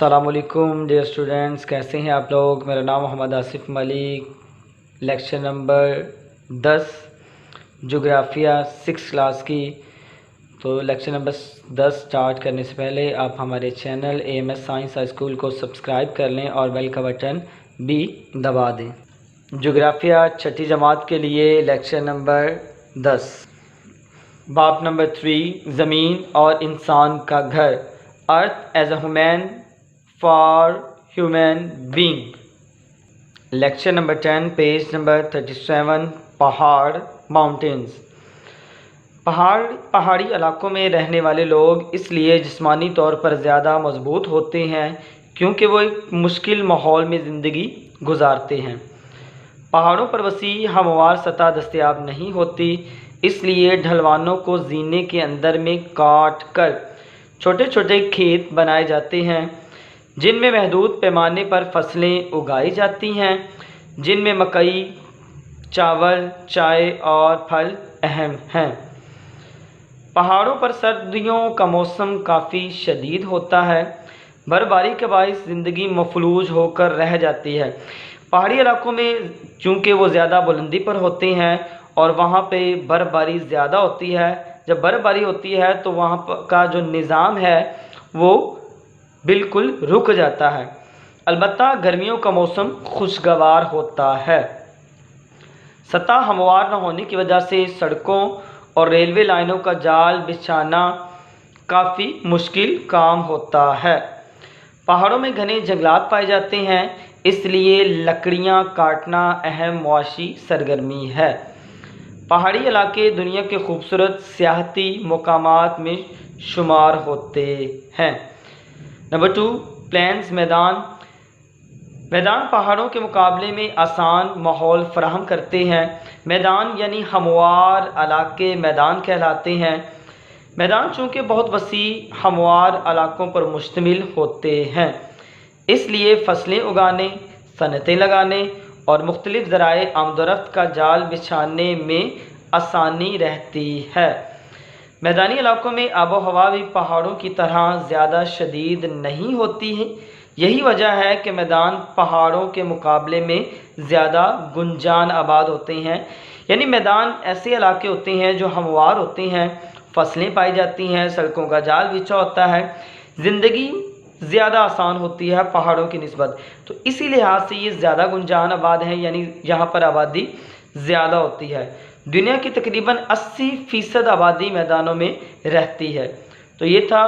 السلام علیکم dear students, کیسے ہیں آپ لوگ؟ میرا نام محمد آصف ملک، لیکچر نمبر 10 جغرافیہ 6 کلاس کی۔ تو لیکچر نمبر 10 سٹارٹ کرنے سے پہلے آپ ہمارے channel AMS science high school کو سبسکرائب کر لیں اور بیل کا بٹن بھی دبا دیں۔ جغرافیہ چھٹی جماعت کے لیے لیکچر نمبر 10، باب نمبر 3، زمین اور انسان کا گھر، ارتھ as a human for human being. Lecture number 10، page number 37، پہاڑ ماؤنٹینز۔ پہاڑی علاقوں میں رہنے والے لوگ اس لیے جسمانی طور پر زیادہ مضبوط ہوتے ہیں کیونکہ وہ ایک مشکل ماحول میں زندگی گزارتے ہیں۔ پہاڑوں پر وسیع ہموار سطح دستیاب نہیں ہوتی، اس لیے ڈھلوانوں کو زینے کے اندر میں کاٹ کر چھوٹے چھوٹے کھیت بنائے جاتے ہیں جن میں محدود پیمانے پر فصلیں اگائی جاتی ہیں، جن میں مکئی، چاول، چائے اور پھل اہم ہیں۔ پہاڑوں پر سردیوں کا موسم کافی شدید ہوتا ہے، برف باری کے باعث زندگی مفلوج ہو کر رہ جاتی ہے۔ پہاڑی علاقوں میں چونکہ وہ زیادہ بلندی پر ہوتے ہیں اور وہاں پہ برف باری زیادہ ہوتی ہے، جب برف باری ہوتی ہے تو وہاں کا جو نظام ہے وہ بالکل رک جاتا ہے۔ البتہ گرمیوں کا موسم خوشگوار ہوتا ہے۔ سطح ہموار نہ ہونے کی وجہ سے سڑکوں اور ریلوے لائنوں کا جال بچھانا کافی مشکل کام ہوتا ہے۔ پہاڑوں میں گھنے جنگلات پائے جاتے ہیں، اس لیے لکڑیاں کاٹنا اہم معاشی سرگرمی ہے۔ پہاڑی علاقے دنیا کے خوبصورت سیاحتی مقامات میں شمار ہوتے ہیں۔ نمبر 2، پلینز، میدان پہاڑوں کے مقابلے میں آسان ماحول فراہم کرتے ہیں۔ میدان یعنی ہموار علاقے میدان کہلاتے ہیں۔ میدان چونکہ بہت وسیع ہموار علاقوں پر مشتمل ہوتے ہیں، اس لیے فصلیں اگانے، صنعتیں لگانے اور مختلف ذرائع آمد و رفت کا جال بچھانے میں آسانی رہتی ہے۔ میدانی علاقوں میں آب و ہوا بھی پہاڑوں کی طرح زیادہ شدید نہیں ہوتی ہے، یہی وجہ ہے کہ میدان پہاڑوں کے مقابلے میں زیادہ گنجان آباد ہوتے ہیں۔ یعنی میدان ایسے علاقے ہوتے ہیں جو ہموار ہوتے ہیں، فصلیں پائی جاتی ہیں، سڑکوں کا جال بچھا ہوتا ہے، زندگی زیادہ آسان ہوتی ہے پہاڑوں کی نسبت، تو اسی لحاظ سے یہ زیادہ گنجان آباد ہیں، یعنی یہاں پر آبادی زیادہ ہوتی ہے۔ دنیا کی تقریباً 80% آبادی میدانوں میں رہتی ہے۔ تو یہ تھا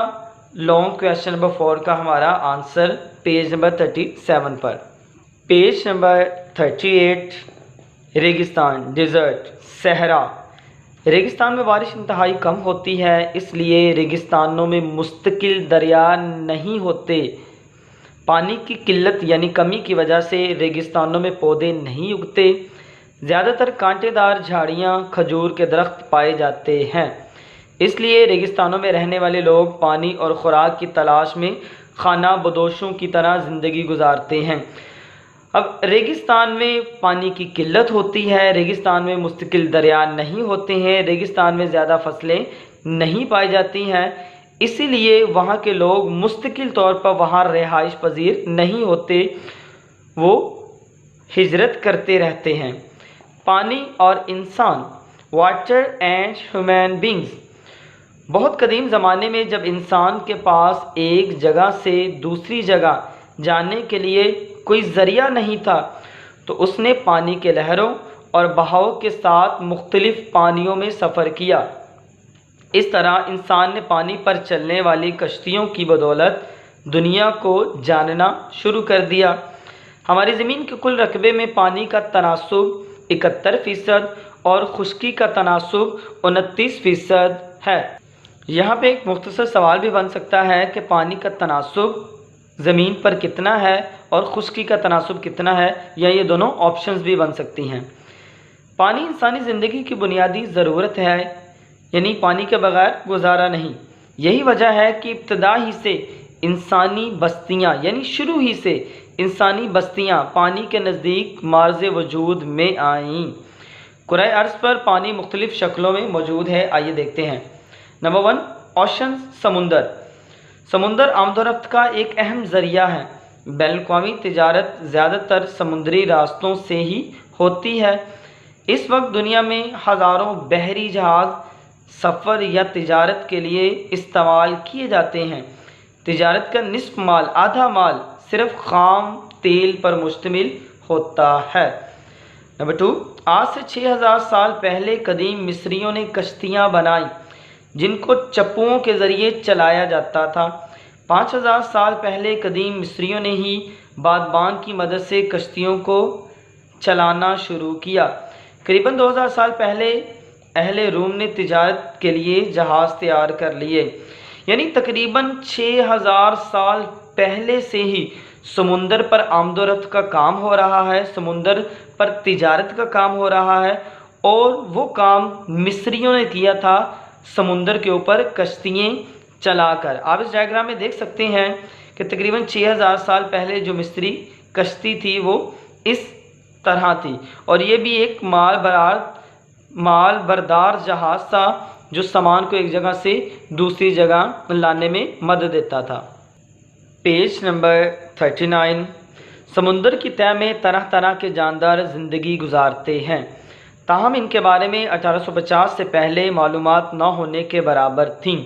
لانگ کویسچن نمبر 4 کا ہمارا آنسر پیج نمبر 37 پر۔ پیج نمبر 38، ریگستان، ڈیزرٹ، صحرا۔ ریگستان میں بارش انتہائی کم ہوتی ہے، اس لیے ریگستانوں میں مستقل دریا نہیں ہوتے۔ پانی کی قلت یعنی کمی کی وجہ سے ریگستانوں میں پودے نہیں اگتے، زیادہ تر کانٹے دار جھاڑیاں، کھجور کے درخت پائے جاتے ہیں، اس لیے ریگستانوں میں رہنے والے لوگ پانی اور خوراک کی تلاش میں خانہ بدوشوں کی طرح زندگی گزارتے ہیں۔ اب ریگستان میں پانی کی قلت ہوتی ہے، ریگستان میں مستقل دریا نہیں ہوتے ہیں، ریگستان میں زیادہ فصلیں نہیں پائی جاتی ہیں، اسی لیے وہاں کے لوگ مستقل طور پر وہاں رہائش پذیر نہیں ہوتے، وہ ہجرت کرتے رہتے ہیں۔ پانی اور انسان، واٹر اینڈ ہیومن بینگز۔ بہت قدیم زمانے میں جب انسان کے پاس ایک جگہ سے دوسری جگہ جانے کے لیے کوئی ذریعہ نہیں تھا تو اس نے پانی کے لہروں اور بہاؤ کے ساتھ مختلف پانیوں میں سفر کیا۔ اس طرح انسان نے پانی پر چلنے والی کشتیوں کی بدولت دنیا کو جاننا شروع کر دیا۔ ہماری زمین کے کل رقبے میں پانی کا تناسب 71% اور خشکی کا تناسب 29% ہے۔ یہاں پہ ایک مختصر سوال بھی بن سکتا ہے کہ پانی کا تناسب زمین پر کتنا ہے اور خشکی کا تناسب کتنا ہے، یا یہ دونوں آپشنز بھی بن سکتی ہیں۔ پانی انسانی زندگی کی بنیادی ضرورت ہے، یعنی پانی کے بغیر گزارا نہیں۔ یہی وجہ ہے کہ ابتدا ہی سے انسانی بستیاں، یعنی شروع ہی سے انسانی بستیاں پانی کے نزدیک معرض وجود میں آئیں۔ کرۂ ارض پر پانی مختلف شکلوں میں موجود ہے، آئیے دیکھتے ہیں۔ نمبر 1، اوشنز، سمندر۔ سمندر آمد و رفت کا ایک اہم ذریعہ ہے۔ بین الاقوامی تجارت زیادہ تر سمندری راستوں سے ہی ہوتی ہے۔ اس وقت دنیا میں ہزاروں بحری جہاز سفر یا تجارت کے لیے استعمال کیے جاتے ہیں۔ تجارت کا نصف مال، آدھا مال صرف خام تیل پر مشتمل ہوتا ہے۔ نمبر 2، آج سے 6000 سال پہلے قدیم مصریوں نے کشتیاں بنائیں جن کو چپوؤں کے ذریعے چلایا جاتا تھا۔ 5000 سال پہلے قدیم مصریوں نے ہی بادبان کی مدد سے کشتیوں کو چلانا شروع کیا۔ قریباً 2000 سال پہلے اہل روم نے تجارت کے لیے جہاز تیار کر لیے۔ یعنی تقریباً 6000 سال پہلے سے ہی سمندر پر آمد و رفت کا کام ہو رہا ہے، سمندر پر تجارت کا کام ہو رہا ہے، اور وہ کام مصریوں نے کیا تھا سمندر کے اوپر کشتیاں چلا کر۔ آپ اس ڈائیگرام میں دیکھ سکتے ہیں کہ تقریباً 6000 سال پہلے جو مصری کشتی تھی وہ اس طرح تھی، اور یہ بھی ایک مال بردار جہاز تھا جو سامان کو ایک جگہ سے دوسری جگہ لانے میں مدد دیتا تھا۔ پیج نمبر 39، سمندر کی تہہ میں طرح طرح کے جاندار زندگی گزارتے ہیں، تاہم ان کے بارے میں 1850 سے پہلے معلومات نہ ہونے کے برابر تھیں۔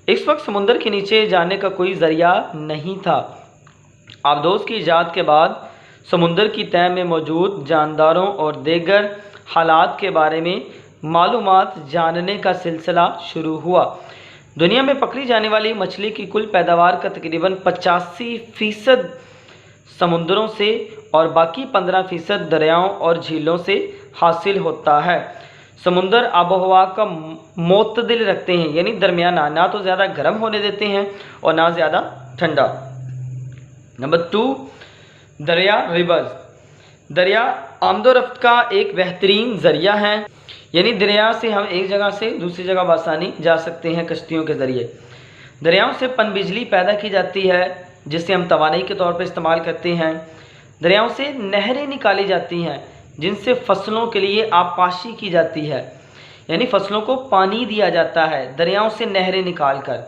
اس وقت سمندر کے نیچے جانے کا کوئی ذریعہ نہیں تھا۔ آبدوز کی ایجاد کے بعد سمندر کی تہہ میں موجود جانداروں اور دیگر حالات کے بارے میں معلومات جاننے کا سلسلہ شروع ہوا۔ دنیا میں پکڑی جانے والی مچھلی کی کل پیداوار کا تقریباً 85% سمندروں سے اور باقی 15% دریاؤں اور جھیلوں سے حاصل ہوتا ہے۔ سمندر آب و ہوا کا معتدل رکھتے ہیں، یعنی درمیانہ، نہ تو زیادہ گرم ہونے دیتے ہیں اور نہ زیادہ ٹھنڈا۔ نمبر 2، دریا ریورز۔ دریا آمد و رفت کا ایک بہترین ذریعہ ہے، یعنی دریا سے ہم ایک جگہ سے دوسری جگہ بآسانی جا سکتے ہیں کشتیوں کے ذریعے۔ دریاؤں سے پن بجلی پیدا کی جاتی ہے جسے ہم توانائی کے طور پر استعمال کرتے ہیں۔ دریاؤں سے نہریں نکالی جاتی ہیں جن سے فصلوں کے لیے آبپاشی کی جاتی ہے، یعنی فصلوں کو پانی دیا جاتا ہے دریاؤں سے نہریں نکال کر۔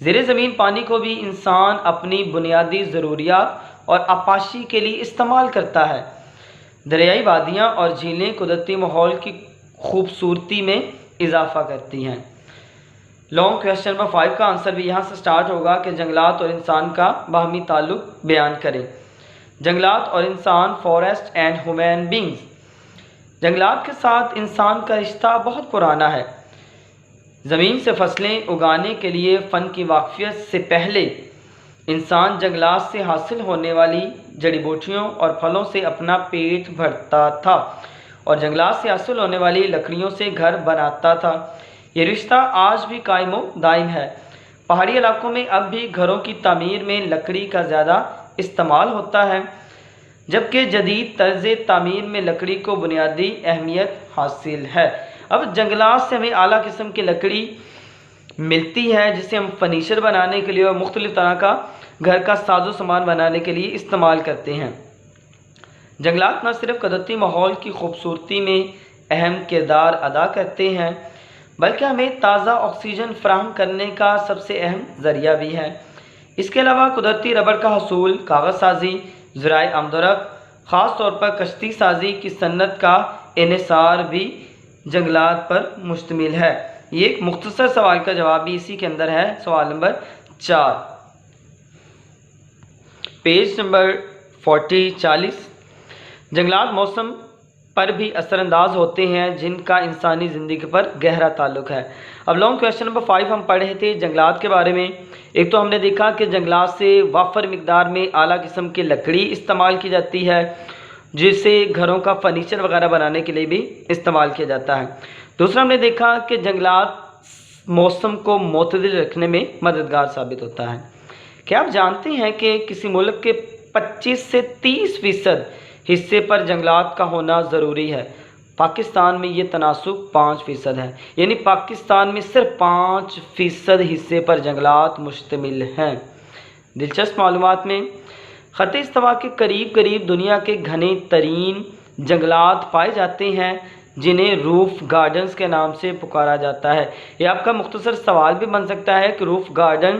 زیر زمین پانی کو بھی انسان اپنی بنیادی ضروریات اور آبپاشی کے لیے استعمال کرتا ہے۔ دریائی وادیاں اور جھیلیں قدرتی ماحول کی خوبصورتی میں اضافہ کرتی ہیں۔ لانگ کویسچن نمبر 5 کا آنسر بھی یہاں سے سٹارٹ ہوگا کہ جنگلات اور انسان کا باہمی تعلق بیان کریں۔ جنگلات اور انسان، فارسٹ اینڈ ہیومن بینگز۔ جنگلات کے ساتھ انسان کا رشتہ بہت پرانا ہے۔ زمین سے فصلیں اگانے کے لیے فن کی واقفیت سے پہلے انسان جنگلات سے حاصل ہونے والی جڑی بوٹیوں اور پھلوں سے اپنا پیٹ بھرتا تھا اور جنگلات سے حاصل ہونے والی لکڑیوں سے گھر بناتا تھا۔ یہ رشتہ آج بھی قائم و دائم ہے۔ پہاڑی علاقوں میں اب بھی گھروں کی تعمیر میں لکڑی کا زیادہ استعمال ہوتا ہے، جبکہ جدید طرز تعمیر میں لکڑی کو بنیادی اہمیت حاصل ہے۔ اب جنگلات سے ہمیں اعلیٰ قسم کی لکڑی ملتی ہے جسے ہم فرنیچر بنانے کے لیے اور مختلف طرح کا گھر کا ساز و سامان بنانے کے لیے استعمال کرتے ہیں۔ جنگلات نہ صرف قدرتی ماحول کی خوبصورتی میں اہم کردار ادا کرتے ہیں بلکہ ہمیں تازہ آکسیجن فراہم کرنے کا سب سے اہم ذریعہ بھی ہے۔ اس کے علاوہ قدرتی ربڑ کا حصول، کاغذ سازی، ذرائع آمد و رفت، خاص طور پر کشتی سازی کی صنعت کا انحصار بھی جنگلات پر مشتمل ہے۔ یہ ایک مختصر سوال کا جواب بھی اسی کے اندر ہے، سوال نمبر 4۔ Page number 40۔ جنگلات موسم پر بھی اثر انداز ہوتے ہیں جن کا انسانی زندگی پر گہرا تعلق ہے۔ اب لانگ کویسچن نمبر 5 ہم پڑھ رہے تھے جنگلات کے بارے میں۔ ایک تو ہم نے دیکھا کہ جنگلات سے وافر مقدار میں اعلیٰ قسم کی لکڑی استعمال کی جاتی ہے جسے گھروں کا فرنیچر وغیرہ بنانے کے لیے بھی استعمال کیا جاتا ہے۔ دوسرا ہم نے دیکھا کہ جنگلات موسم کو معتدل رکھنے میں مددگار ثابت ہوتا ہے۔ کیا آپ جانتے ہیں کہ کسی ملک کے 25 سے 30% حصے پر جنگلات کا ہونا ضروری ہے؟ پاکستان میں یہ تناسب 5% ہے، یعنی پاکستان میں صرف 5% حصے پر جنگلات مشتمل ہیں۔ دلچسپ معلومات میں خط استوا کے قریب قریب دنیا کے گھنے ترین جنگلات پائے جاتے ہیں جنہیں روف گارڈنز کے نام سے پکارا جاتا ہے۔ یہ آپ کا مختصر سوال بھی بن سکتا ہے کہ روف گارڈن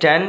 10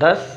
10।